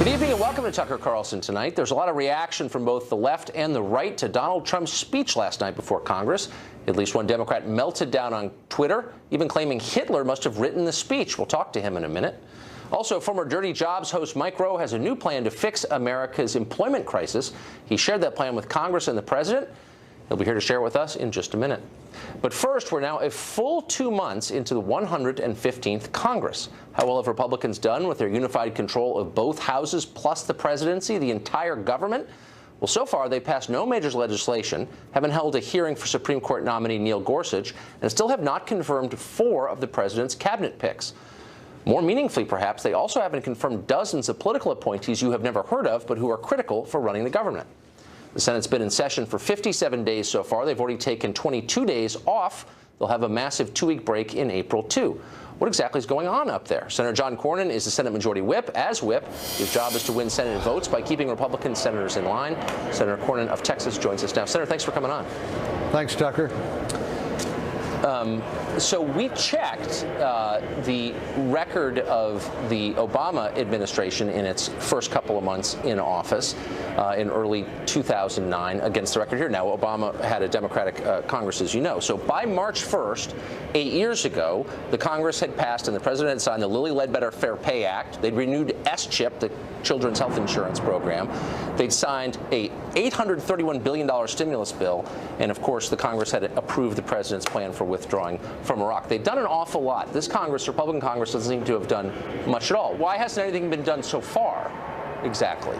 Good evening and welcome to Tucker Carlson tonight. There's a lot of reaction from both the left and the right to Donald Trump's speech last night before Congress. At least one Democrat melted down on Twitter, even claiming Hitler must have written the speech. We'll talk to him in a minute. Also, former Dirty Jobs host Mike Rowe has a new plan to fix America's employment crisis. He shared that plan with Congress and the president. He'll be here to share it with us in just a minute. But first, we're now a full 2 months into the 115th Congress. How well have Republicans done with their unified control of both houses plus the presidency, the entire government? Well, so far, they passed no major legislation, haven't held a hearing for Supreme Court nominee Neil Gorsuch, and still have not confirmed 4 of the president's cabinet picks. More meaningfully, perhaps, they also haven't confirmed dozens of political appointees you have never heard of, but who are critical for running the government. The Senate's been in session for 57 days so far. They've already taken 22 days off. They'll have a massive 2-week break in April, too. What exactly is going on up there? Senator John Cornyn is the Senate Majority Whip. As Whip, his job is to win Senate votes by keeping Republican senators in line. Senator Cornyn of Texas joins us now. Senator, thanks for coming on. Thanks, Tucker. So we checked the record of the Obama administration in its first couple of months in office in early 2009 against the record here. Now, Obama had a Democratic Congress, as you know. So by March 1st, 8 years ago, the Congress had passed and the president had signed the Lilly Ledbetter Fair Pay Act. They'd renewed S-CHIP, the Children's Health Insurance Program. They'd signed a $831 billion stimulus bill. And, of course, the Congress had approved the president's plan for withdrawing from Iraq. They've done an awful lot. This Congress, Republican Congress, doesn't seem to have done much at all. Why hasn't anything been done so far exactly?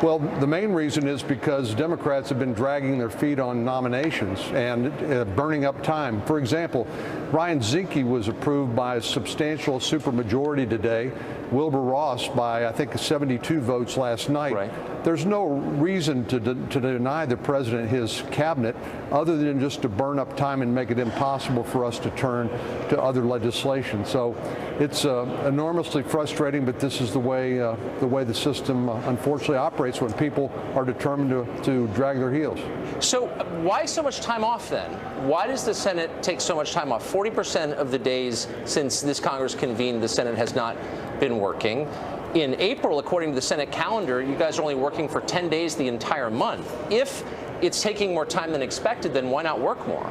Well, the main reason is because Democrats have been dragging their feet on nominations and burning up time. For example, Ryan Zinke was approved by a substantial supermajority today. Wilbur Ross by, I think, 72 votes last night. Right. There's no reason to deny the president his cabinet other than just to burn up time and make it impossible for us to turn to other legislation. So it's enormously frustrating, but this is the way the system unfortunately operates when people are determined to drag their heels. So why so much time off then? Why does the Senate take so much time off? 40% of the days since this Congress convened, the Senate has not been working. In April, according to the Senate calendar, you guys are only working for 10 days the entire month. If it's taking more time than expected, then why not work more?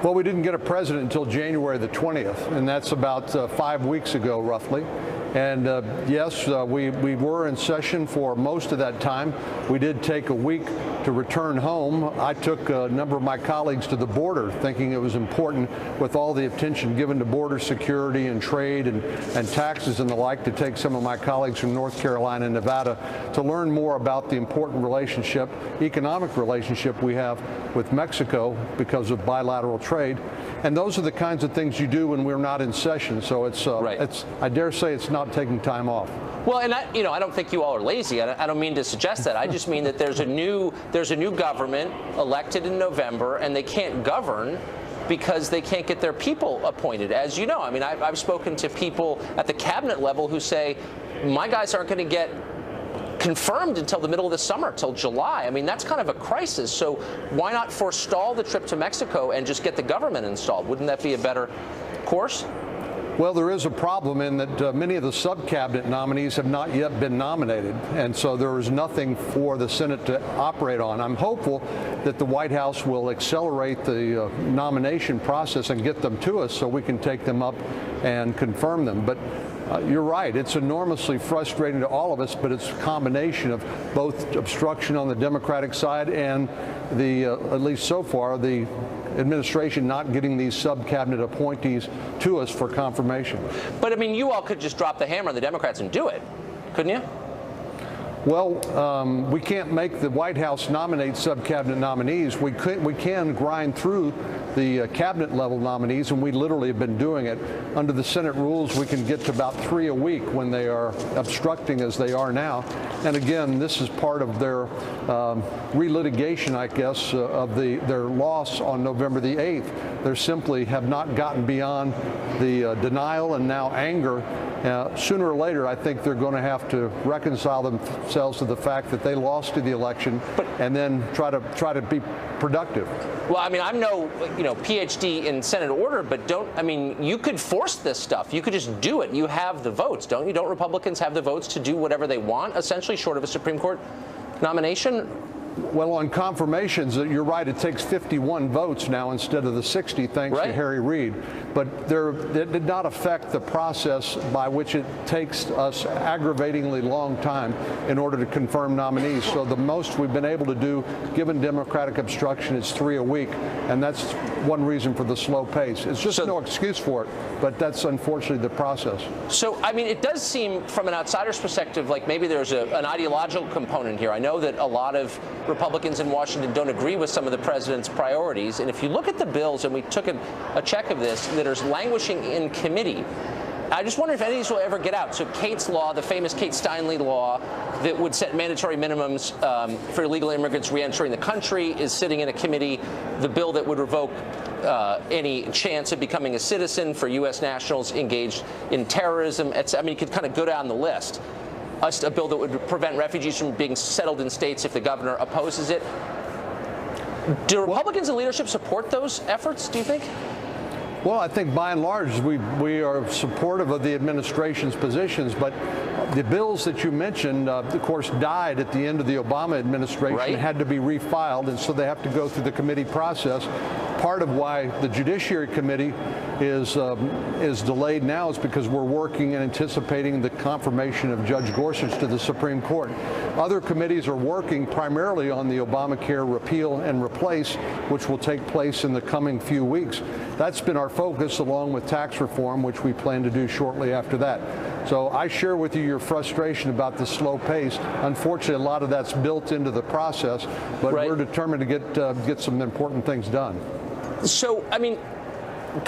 Well, we didn't get a president until January the 20th, and that's about 5 weeks ago, roughly. And yes, we were in session for most of that time. We did take a week to return home. I took a number of my colleagues to the border, thinking it was important, with all the attention given to border security and trade and taxes and the like, to take some of my colleagues from North Carolina and Nevada to learn more about the important relationship, economic relationship we have with Mexico because of bilateral trade. And those are the kinds of things you do when we're not in session. So it's, right. I dare say it's not taking time off. Well, and I don't think you all are lazy. I don't mean to suggest that. I just mean that there's a new government elected in November, and they can't govern because they can't get their people appointed. As you know, I mean, I've spoken to people at the cabinet level who say, my guys aren't going to get confirmed until the middle of the summer, till July. I mean, that's kind of a crisis. So why not forestall the trip to Mexico and just get the government installed? Wouldn't that be a better course? Well, there is a problem in that many of the sub-cabinet nominees have not yet been nominated, and so there is nothing for the Senate to operate on. I'm hopeful that the White House will accelerate the nomination process and get them to us so we can take them up and confirm them. But you're right, it's enormously frustrating to all of us, but it's a combination of both obstruction on the Democratic side and the, at least so far, the administration not getting these sub-cabinet appointees to us for confirmation. But, I mean, you all could just drop the hammer on the Democrats and do it, couldn't you? Well, we can't make the White House nominate sub-cabinet nominees. We can grind through the cabinet-level nominees, and we literally have been doing it. Under the Senate rules, we can get to about 3 a week when they are obstructing as they are now. And again, this is part of their relitigation, I guess, of their loss on November the 8th. They simply have not gotten beyond the denial and now anger. Sooner or later, I think they're going to have to reconcile themselves to the fact that they lost to the election, and then try to be productive. Well, I mean, I'm no PhD in Senate order, but you could force this stuff. You could just do it. You have the votes, don't you? Don't Republicans have the votes to do whatever they want, essentially, short of a Supreme Court nomination? Well, on confirmations, you're right, it takes 51 votes now instead of the 60, thanks to Harry Reid. But it did not affect the process by which it takes us aggravatingly long time in order to confirm nominees. So the most we've been able to do, given Democratic obstruction, is 3 a week. And that's one reason for the slow pace. It's just no excuse for it, but that's unfortunately the process. So, it does seem from an outsider's perspective like maybe there's an ideological component here. I know that a lot of Republicans in Washington don't agree with some of the president's priorities. And if you look at the bills, and we took a check of this, that are languishing in committee, I just wonder if any of these will ever get out. So Kate's law, the famous Kate Steinle law that would set mandatory minimums for illegal immigrants reentering the country, is sitting in a committee. The bill that would revoke any chance of becoming a citizen for U.S. nationals engaged in terrorism. You could kind of go down the list. A bill that would prevent refugees from being settled in states if the governor opposes it. Do Republicans in leadership support those efforts, do you think? Well, I think by and large we are supportive of the administration's positions, but the bills that you mentioned, of course, died at the end of the Obama administration, had to be refiled, and so they have to go through the committee process. Part of why the Judiciary Committee is delayed now is because we're working and anticipating the confirmation of Judge Gorsuch to the Supreme Court. Other committees are working primarily on the Obamacare repeal and replace, which will take place in the coming few weeks. That's been our focus, along with tax reform, which we plan to do shortly after that. So I share with you your frustration about the slow pace. Unfortunately, a lot of that's built into the process, but we're determined to get some important things done. So,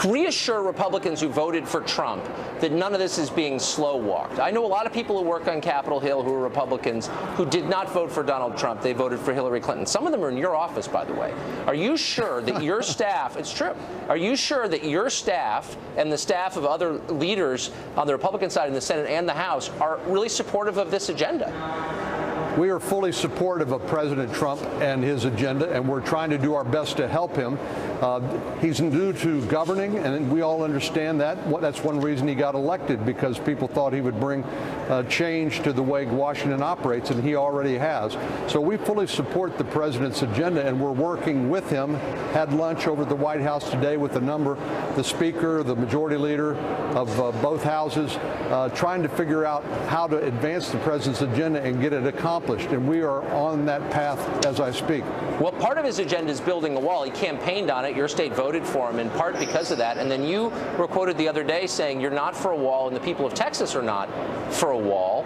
reassure Republicans who voted for Trump that none of this is being slow-walked. I know a lot of people who work on Capitol Hill who are Republicans who did not vote for Donald Trump. They voted for Hillary Clinton. Some of them are in your office, by the way. Are you sure that your staff, it's true, are you sure that your staff and the staff of other leaders on the Republican side in the Senate and the House are really supportive of this agenda? We are fully supportive of President Trump and his agenda, and we're trying to do our best to help him. He's new to governing, and we all understand that. That's one reason he got elected, because people thought he would bring change to the way Washington operates, and he already has. So we fully support the president's agenda, and we're working with him. Had lunch over at the White House today with the Speaker, the Majority Leader of both houses, trying to figure out how to advance the president's agenda and get it accomplished. And we are on that path as I speak. Well, part of his agenda is building a wall. He campaigned on it. Your state voted for him in part because of that. And then you were quoted the other day saying you're not for a wall and the people of Texas are not for a wall.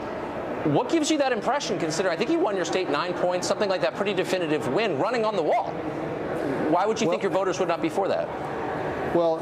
What gives you that impression, considering I think you won your state 9 points, something like that, pretty definitive win, running on the wall? Why would you think your voters would not be for that? Well,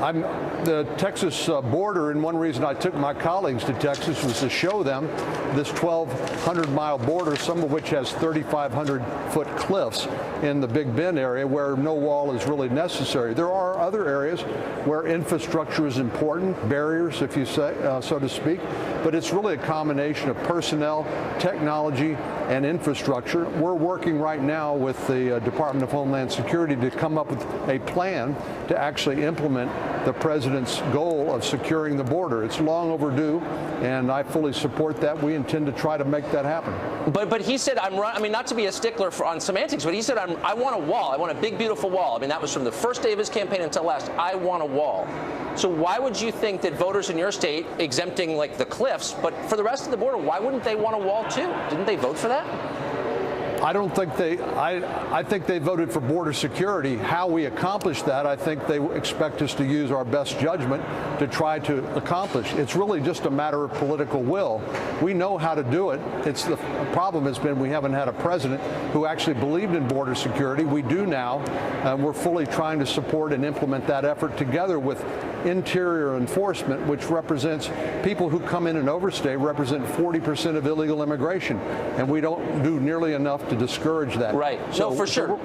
the Texas border, and one reason I took my colleagues to Texas was to show them this 1,200-mile border, some of which has 3,500-foot cliffs in the Big Bend area where no wall is really necessary. There are other areas where infrastructure is important, barriers, if you say, so to speak, but it's really a combination of personnel, technology, and infrastructure. We're working right now with the Department of Homeland Security to come up with a plan to actually implement the president's goal of securing the border. It's long overdue, and I fully support that. We intend to try to make that happen. But he said, not to be a stickler on semantics, but he said, I want a wall. I want a big, beautiful wall. That was from the first day of his campaign until last. I want a wall. So why would you think that voters in your state, exempting like the cliffs, but for the rest of the border, why wouldn't they want a wall too? Didn't they vote for that? I don't think I think they voted for border security. How we accomplish that, I think they expect us to use our best judgment to try to accomplish. It's really just a matter of political will. We know how to do it. The problem has been we haven't had a president who actually believed in border security. We do now, and we're fully trying to support and implement that effort together with interior enforcement, which represents people who come in and overstay, represent 40% of illegal immigration, and we don't do nearly enough to discourage that. Right. So, no, for sure.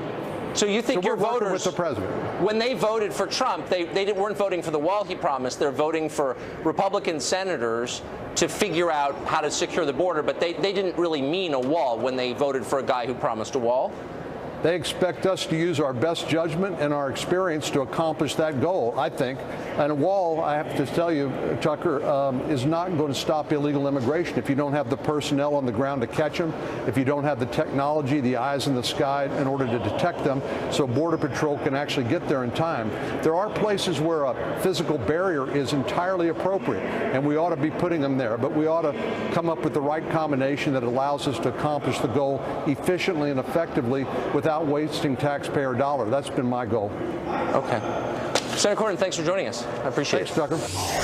So you think your voters, with the president, when they voted for Trump, they weren't voting for the wall he promised. They're voting for Republican senators to figure out how to secure the border, but they didn't really mean a wall when they voted for a guy who promised a wall? They expect us to use our best judgment and our experience to accomplish that goal, I think. And a wall, I have to tell you, Tucker, is not going to stop illegal immigration if you don't have the personnel on the ground to catch them, if you don't have the technology, the eyes in the sky in order to detect them, so Border Patrol can actually get there in time. There are places where a physical barrier is entirely appropriate, and we ought to be putting them there, but we ought to come up with the right combination that allows us to accomplish the goal efficiently and effectively without wasting taxpayer dollar. That's been my goal. Okay. Senator Cornyn, thanks for joining us. I appreciate it. Thanks, Tucker.